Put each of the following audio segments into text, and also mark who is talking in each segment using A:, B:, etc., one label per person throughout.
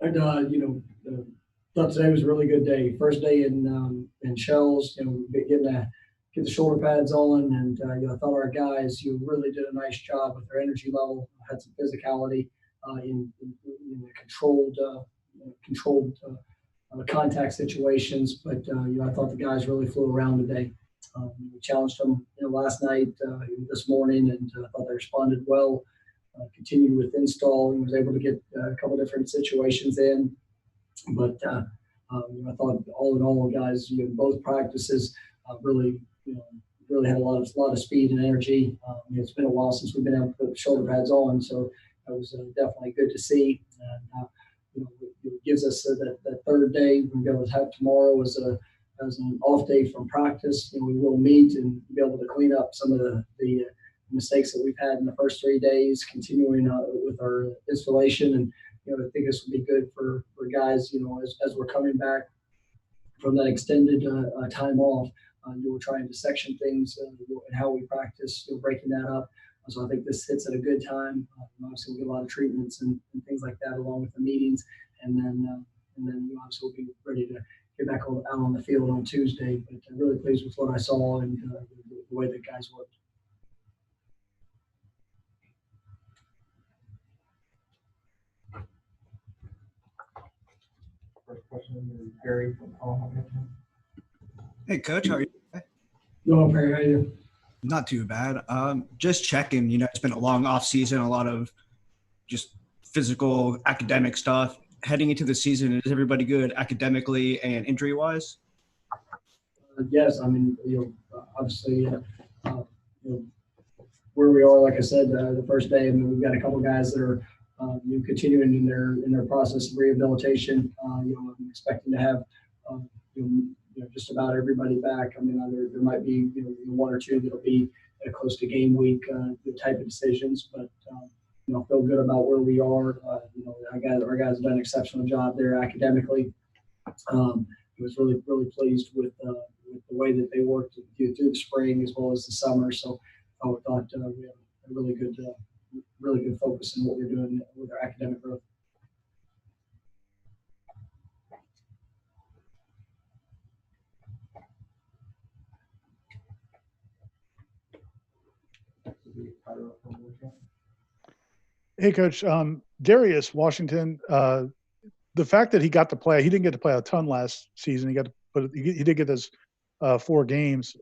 A: And thought today was a really good day. First day in shells, getting to get the shoulder pads on, and I thought our guys really did a nice job with their energy level. Had some physicality in the controlled contact situations, but I thought the guys really flew around today. We challenged them last night, this morning, and I thought they responded well. Continued with install and was able to get a couple different situations in. But I thought all in all, guys, both practices really had a lot of speed and energy. It's been a while since we've been able to put shoulder pads on, so that was definitely good to see. And it gives us that third day we're going to have tomorrow as an off day from practice. We will meet and be able to clean up some of the mistakes that we've had in the first 3 days, continuing with our installation. And I think this would be good for guys, as we're coming back from that extended time off. We're trying to section things and how we practice, breaking that up. So I think this hits at a good time. Obviously, we'll get a lot of treatments and things like that along with the meetings, and then obviously we'll be ready to get back out on the field on Tuesday. But I'm really pleased with what I saw and the way the guys worked.
B: First question is Gary from Omaha.
C: Hey, Coach, how are you?
A: No, Perry, how are you?
C: Not too bad. Just checking, it's been a long off season, a lot of just physical, academic stuff. Heading into the season, is everybody good academically and injury-wise?
A: Yes, I mean, obviously, where we are, like I said, the first day, we've got a couple of guys that are continuing in their process of rehabilitation. I'm expecting to have just about everybody back. I mean, there might be one or two that'll be close to game week type of decisions, but feel good about where we are. Our guys have done an exceptional job there academically. I was really pleased with the way that they worked through the spring as well as the summer. So I thought we had a really good focus in what we're doing with our academic growth.
D: Hey, Coach. Darius Washington. The fact that he got to play, he didn't get to play a ton last season. He did get those 4 games.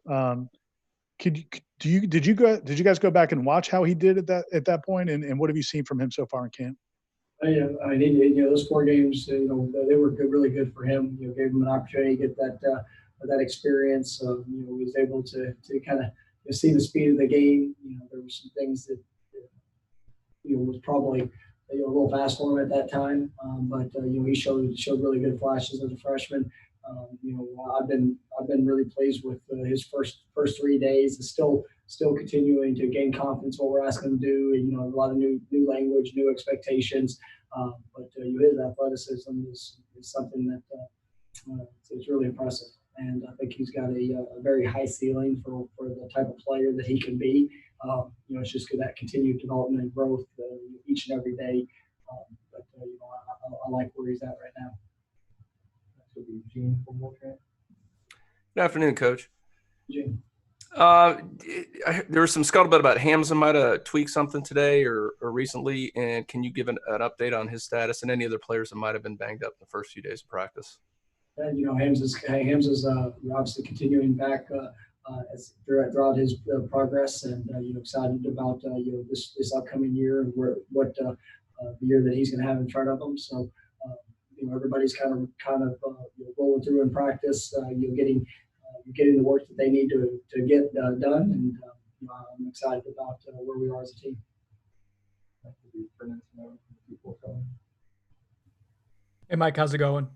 D: Did you guys go back and watch how he did at that point, and what have you seen from him so far in camp?
A: I think those 4 games, they were good, really good for him. Gave him an opportunity to get that experience. He was able to kind of see the speed of the game. There were some things that was probably a little fast for him at that time, but he showed really good flashes as a freshman. I've been really pleased with his first 3 days. It's still continuing to gain confidence what we're asking him to do. A lot of new language, new expectations. But his athleticism is something that it's really impressive. And I think he's got a very high ceiling for the type of player that he can be. It's just that continued development and growth each and every day. But I like where he's at right now.
B: Eugene from Warchant.
E: Good afternoon, Coach.
A: Eugene.
E: There was some scuttlebutt about Hamza might have tweaked something today or recently, and can you give an update on his status and any other players that might have been banged up in the first few days of practice?
A: Hamza's obviously continuing back throughout his progress, and excited about this upcoming year and what the year that he's going to have in front of him. So everybody's kind of rolling through in practice, getting the work that they need to get done, and I'm excited about where we are as a team.
F: Hey, Mike, how's it going?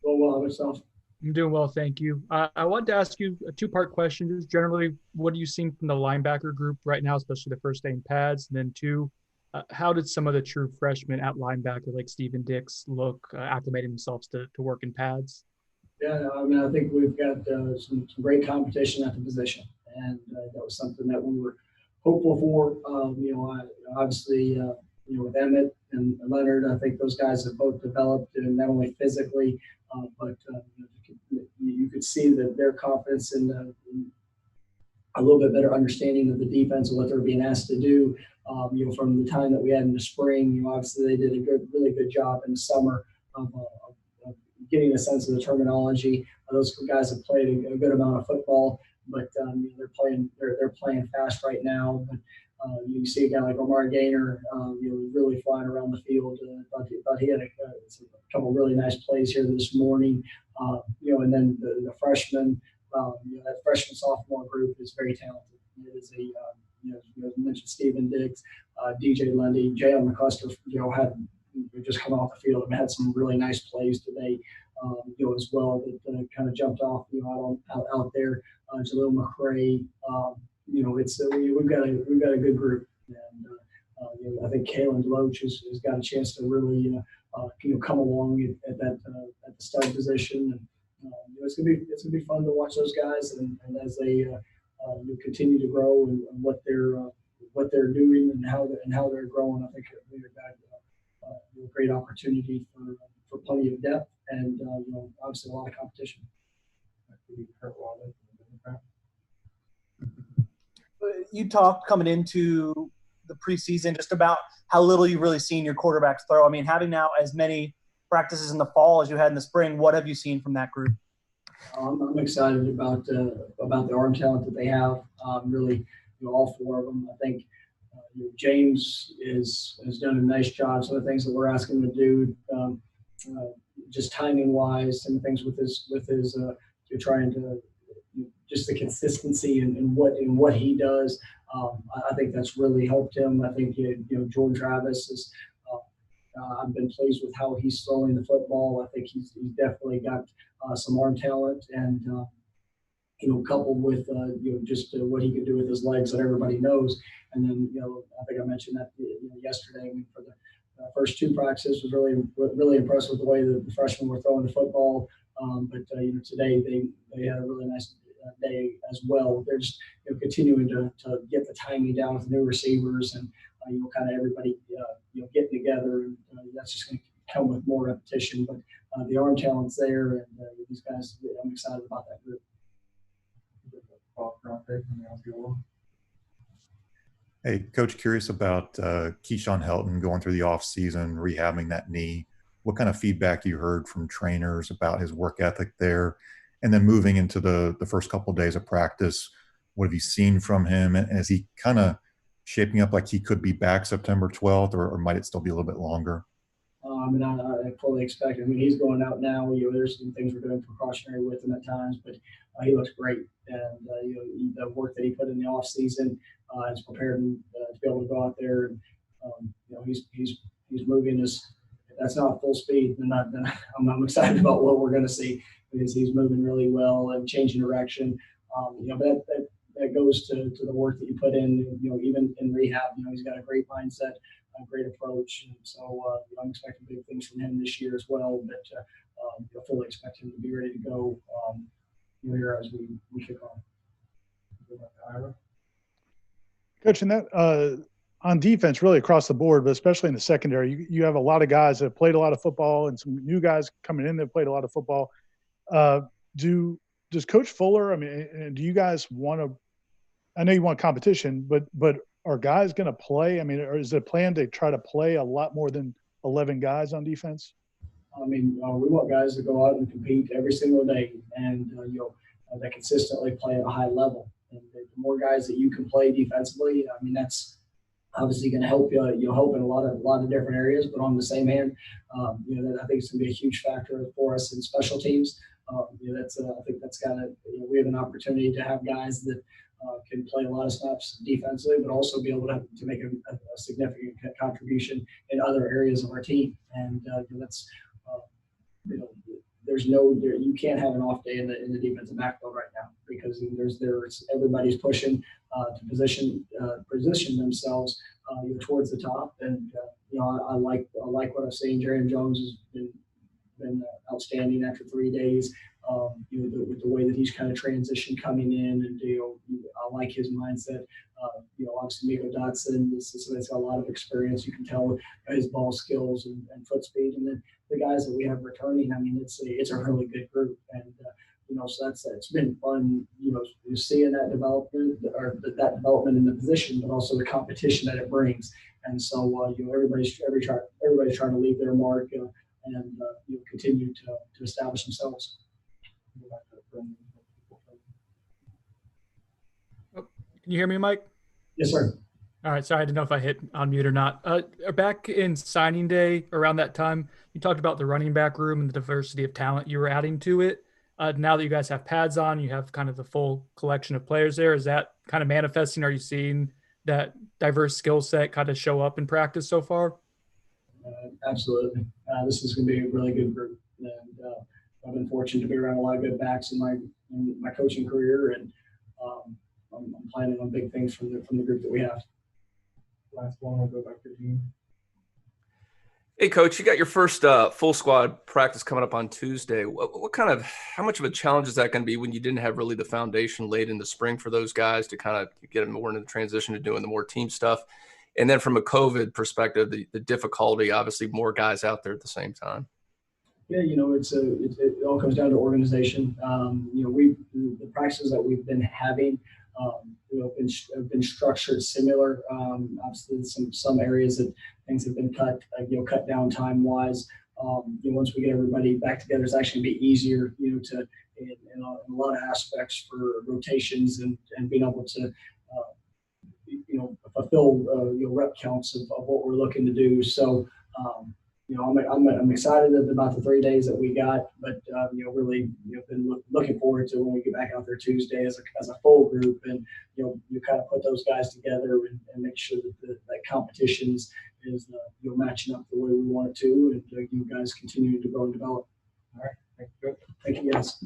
A: Well, how about yourself?
F: I'm doing well, thank you. I wanted to ask you a 2-part question. Just generally, what are you seeing from the linebacker group right now, especially the first day in pads? And then 2, how did some of the true freshmen at linebacker like Steven Dix look acclimating themselves to work in pads?
A: Yeah, I think we've got some great competition at the position, and that was something that we were hopeful for. Obviously, with Emmett and Leonard, I think those guys have both developed, and not only physically, but you could see that their confidence in a little bit better understanding of the defense and what they're being asked to do. From the time that we had in the spring, obviously they did a really good job in the summer of getting a sense of the terminology. Those guys have played a good amount of football, but they're playing fast right now. But you see a guy like Omar Gaynor, really flying around the field. Thought he had a couple really nice plays here this morning. And then the freshmen, that freshman sophomore group is very talented. It is as mentioned, Stephen Diggs, DJ Lundy, Jalen McCusker, had just come off the field and had some really nice plays today, as well that kind of jumped off, out there. Jaleel McRae, we've got a good group, and I think Kalen Loach has got a chance to really come along at the stud position, and it's gonna be fun to watch those guys, and as they continue to grow and what they're doing and how they're growing. I think they've got a great opportunity for plenty of depth and obviously a lot of competition.
G: You talked coming into the preseason just about how little you've really seen your quarterbacks throw. I mean, having now as many practices in the fall as you had in the spring, what have you seen from that group?
A: I'm excited about the arm talent that they have. Really, all four of them. I think James has done a nice job. Some of the things that we're asking him to do, just timing wise, some things with his you're trying to just the consistency in what he does. I think that's really helped him. I think Jordan Travis is. I've been pleased with how he's throwing the football. I think he's definitely got some arm talent, and coupled with just what he can do with his legs that everybody knows. And then I think I mentioned that yesterday for the first two practices was really impressed with the way that the freshmen were throwing the football. But today they had a really nice day as well. They're just continuing to get the timing down with new receivers and kind of everybody getting together, and that's just going to come with more repetition. But the arm talent's there, and these guys, I'm excited about that group.
H: Hey, Coach, curious about Keyshawn Helton going through the offseason, rehabbing that knee. What kind of feedback you heard from trainers about his work ethic there? And then moving into the first couple of days of practice, what have you seen from him? And is he kind of shaping up like he could be back September 12th, or might it still be a little bit longer?
A: I fully expect it. He's going out now. There's some things we're doing precautionary with him at times, but he looks great. And the work that he put in the off season has prepared him to be able to go out there. And he's moving as that's not full speed. And I'm excited about what we're going to see because he's moving really well and changing direction. But that goes to the work that you put in. Even in rehab, he's got a great mindset. A great approach, and so I'm expecting big things from him this year as well. But I fully expect him to be ready to go here as we kick off.
D: Coach, and that on defense, really across the board, but especially in the secondary, you have a lot of guys that have played a lot of football, and some new guys coming in that played a lot of football. Does Coach Fuller? Do you guys want to? I know you want competition, but are guys going to play? Or is the plan to try to play a lot more than 11 guys on defense?
A: We want guys to go out and compete every single day, and that consistently play at a high level. And the more guys that you can play defensively, that's obviously going to help you. You'll help in a lot of different areas. But on the same hand, I think it's going to be a huge factor for us in special teams. I think that's got to. We have an opportunity to have guys that can play a lot of snaps defensively, but also be able to make a significant contribution in other areas of our team. And that's you can't have an off day in the defensive backfield right now because there's everybody's pushing to position themselves towards the top. And I like what I've seen. Jerry Jones has been been outstanding after 3 days. With the way that he's kind of transitioned coming in, and I like his mindset. Obviously Miko Dotson is somebody that's got a lot of experience. You can tell with his ball skills and foot speed, and then the guys that we have returning. I mean, it's a really good group, and so it's been fun. Seeing that development or that development in the position, but also the competition that it brings. And so everybody's trying to leave their mark and continue to establish themselves.
F: Can you hear me, Mike?
A: Yes, sir.
F: All right. Sorry, I didn't know if I hit on mute or not. Back in signing day, around that time, you talked about the running back room and the diversity of talent you were adding to it. Now that you guys have pads on, you have kind of the full collection of players there. Is that kind of manifesting? Are you seeing that diverse skill set kind of show up in practice so far?
A: Absolutely. This is going to be a really good group. And I've been fortunate to be around a lot of good backs in my coaching career, and I'm planning on big things from the group that we have.
B: Last one, we'll go back to Gene.
E: Hey, Coach, you got your first full squad practice coming up on Tuesday. How much of a challenge is that going to be when you didn't have really the foundation laid in the spring for those guys to kind of get them more into the transition to doing the more team stuff? And then from a COVID perspective, the difficulty, obviously more guys out there at the same time.
A: Yeah, it all comes down to organization. The practices that we've been having, have been structured similar. Obviously, some areas that things have been cut down time wise. Once we get everybody back together, it's actually be easier, in a lot of aspects for rotations and being able to, fulfill rep counts of what we're looking to do. So. I'm excited about the 3 days that we got, but really been looking forward to when we get back out there Tuesday as a full group, and you kind of put those guys together and make sure that that competition is matching up the way we want it to, and you guys continue to grow and develop.
B: All right, thank you.
A: Thank you, guys.